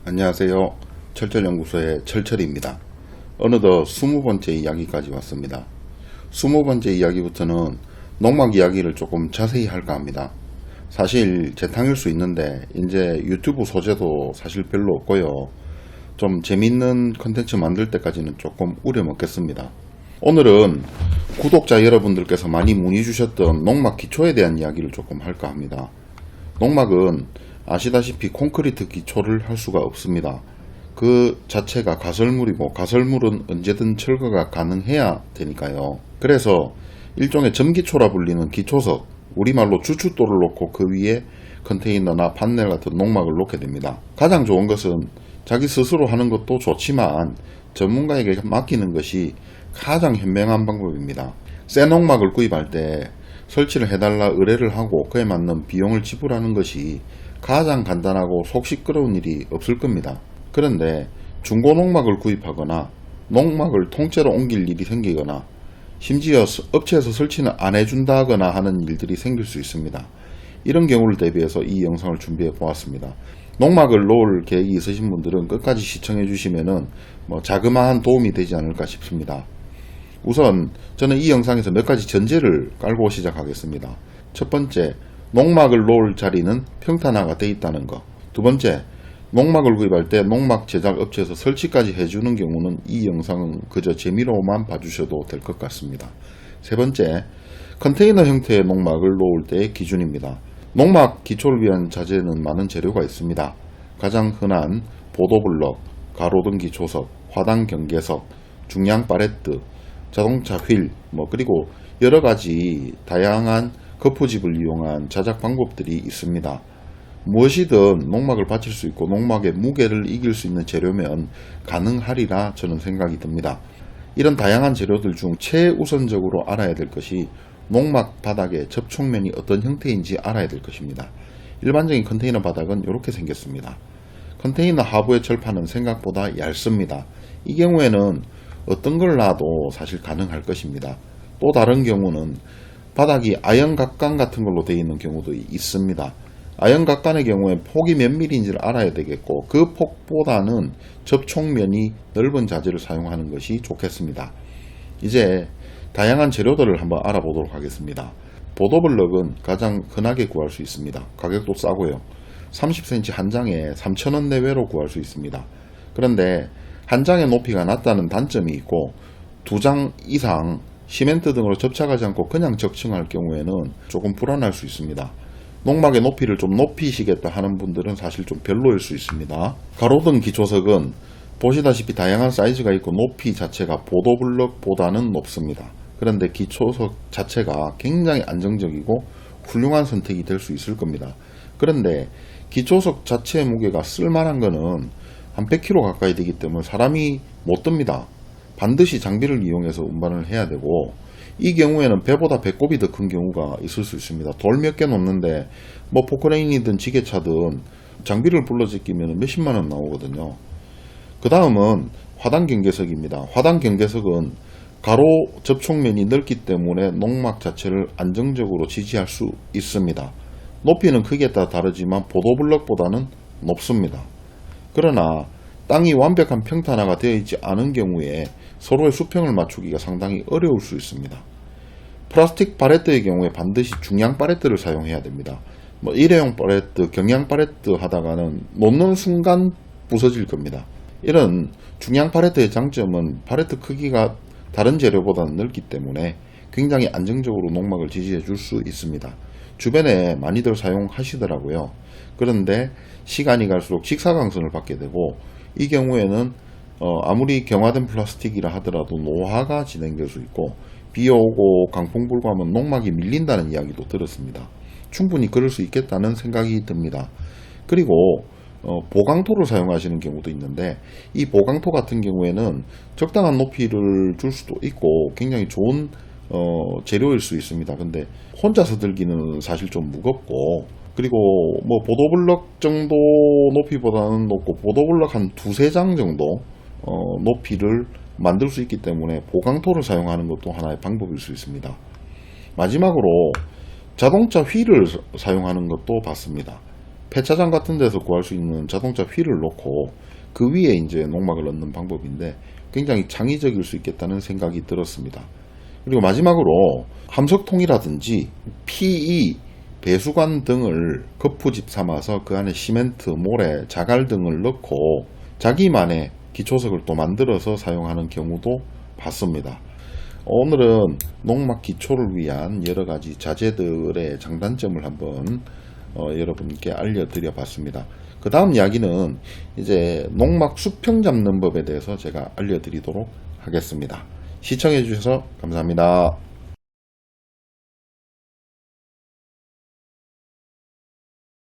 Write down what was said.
안녕하세요. 철철연구소의 철철입니다. 어느덧 20번째 이야기까지 왔습니다. 20번째 이야기부터는 농막 이야기를 조금 자세히 할까 합니다. 사실 재탕일 수 있는데 이제 유튜브 소재도 사실 별로 없고요. 좀 재밌는 컨텐츠 만들 때까지는 조금 우려먹겠습니다. 오늘은 구독자 여러분들께서 많이 문의 주셨던 농막 기초에 대한 이야기를 조금 할까 합니다. 농막은 아시다시피 콘크리트 기초를 할 수가 없습니다. 그 자체가 가설물이고 가설물은 언제든 철거가 가능해야 되니까요. 그래서 일종의 점기초라 불리는 기초석, 우리말로 주춧돌을 놓고 그 위에 컨테이너나 판넬 같은 농막을 놓게 됩니다. 가장 좋은 것은 자기 스스로 하는 것도 좋지만 전문가에게 맡기는 것이 가장 현명한 방법입니다. 새 농막을 구입할 때 설치를 해달라 의뢰를 하고 그에 맞는 비용을 지불하는 것이 가장 간단하고 속 시끄러운 일이 없을 겁니다. 그런데 중고 농막을 구입하거나 농막을 통째로 옮길 일이 생기거나 심지어 업체에서 설치는 안 해준다거나 하는 일들이 생길 수 있습니다. 이런 경우를 대비해서 이 영상을 준비해 보았습니다. 농막을 놓을 계획이 있으신 분들은 끝까지 시청해 주시면 자그마한 도움이 되지 않을까 싶습니다. 우선 저는 이 영상에서 몇 가지 전제를 깔고 시작하겠습니다. 첫 번째, 농막을 놓을 자리는 평탄화가 되어 있다는 것. 두 번째, 농막을 구입할 때 농막 제작 업체에서 설치까지 해주는 경우는 이 영상은 그저 재미로만 봐주셔도 될 것 같습니다. 세 번째, 컨테이너 형태의 농막을 놓을 때의 기준입니다. 농막 기초를 위한 자재는 많은 재료가 있습니다. 가장 흔한 보도블럭, 가로등 기초석, 화단 경계석, 중량 팔레트, 자동차 휠, 그리고 여러가지 다양한 거푸집을 이용한 자작 방법들이 있습니다. 무엇이든 농막을 받칠 수 있고 농막의 무게를 이길 수 있는 재료면 가능하리라 저는 생각이 듭니다. 이런 다양한 재료들 중 최우선적으로 알아야 될 것이 농막 바닥의 접촉면이 어떤 형태인지 알아야 될 것입니다. 일반적인 컨테이너 바닥은 이렇게 생겼습니다. 컨테이너 하부의 철판은 생각보다 얇습니다. 이 경우에는 어떤 걸 놔도 사실 가능할 것입니다. 또 다른 경우는 바닥이 아연각관 같은 걸로 되어 있는 경우도 있습니다. 아연각관의 경우에 폭이 몇 밀리인지를 알아야 되겠고 그 폭보다는 접촉면이 넓은 자재를 사용하는 것이 좋겠습니다. 이제 다양한 재료들을 한번 알아보도록 하겠습니다. 보도블럭은 가장 흔하게 구할 수 있습니다. 가격도 싸고요. 30cm 한 장에 3,000원 내외로 구할 수 있습니다. 그런데 한 장의 높이가 낮다는 단점이 있고 두 장 이상 시멘트 등으로 접착하지 않고 그냥 적층할 경우에는 조금 불안할 수 있습니다. 농막의 높이를 좀 높이시겠다 하는 분들은 사실 좀 별로일 수 있습니다. 가로등 기초석은 보시다시피 다양한 사이즈가 있고 높이 자체가 보도블럭보다는 높습니다. 그런데 기초석 자체가 굉장히 안정적이고 훌륭한 선택이 될 수 있을 겁니다. 그런데 기초석 자체의 무게가 쓸만한 거는 한 100kg 가까이 되기 때문에 사람이 못 듭니다. 반드시 장비를 이용해서 운반을 해야 되고 이 경우에는 배보다 배꼽이 더 큰 경우가 있을 수 있습니다. 돌 몇 개 놓는데 포크레인이든 지게차든 장비를 불러 제끼면 몇십만원 나오거든요. 그 다음은 화단 경계석입니다. 화단 경계석은 가로 접촉면이 넓기 때문에 농막 자체를 안정적으로 지지할 수 있습니다. 높이는 크기에 따라 다르지만 보도블럭보다는 높습니다. 그러나 땅이 완벽한 평탄화가 되어 있지 않은 경우에 서로의 수평을 맞추기가 상당히 어려울 수 있습니다. 플라스틱 팔레트의 경우에 반드시 중량 팔레트를 사용해야 됩니다. 일회용 팔레트, 경량 팔레트 하다가는 놓는 순간 부서질 겁니다. 이런 중량 팔레트의 장점은 팔레트 크기가 다른 재료보다는 넓기 때문에 굉장히 안정적으로 농막을 지지해 줄 수 있습니다. 주변에 많이들 사용하시더라고요. 그런데 시간이 갈수록 직사광선을 받게 되고 이 경우에는 아무리 경화된 플라스틱이라 하더라도 노화가 진행될 수 있고 비 오고 강풍 불고 하면 농막이 밀린다는 이야기도 들었습니다. 충분히 그럴 수 있겠다는 생각이 듭니다. 그리고 보강토를 사용하시는 경우도 있는데 이 보강토 같은 경우에는 적당한 높이를 줄 수도 있고 굉장히 좋은 재료일 수 있습니다. 근데 혼자서 들기는 사실 좀 무겁고 그리고 보도블럭 정도 높이보다는 높고 보도블럭 한 두세 장 정도 높이를 만들 수 있기 때문에 보강토를 사용하는 것도 하나의 방법일 수 있습니다. 마지막으로 자동차 휠을 사용하는 것도 봤습니다. 폐차장 같은 데서 구할 수 있는 자동차 휠을 놓고 그 위에 이제 농막을 넣는 방법인데 굉장히 창의적일 수 있겠다는 생각이 들었습니다. 그리고 마지막으로 함석통이라든지 PE 배수관 등을 거푸집 삼아서 그 안에 시멘트, 모래, 자갈 등을 넣고 자기만의 기초석을 또 만들어서 사용하는 경우도 봤습니다. 오늘은 농막 기초를 위한 여러가지 자재들의 장단점을 한번 여러분께 알려드려 봤습니다. 그 다음 이야기는 이제 농막 수평 잡는 법에 대해서 제가 알려드리도록 하겠습니다. 시청해 주셔서 감사합니다.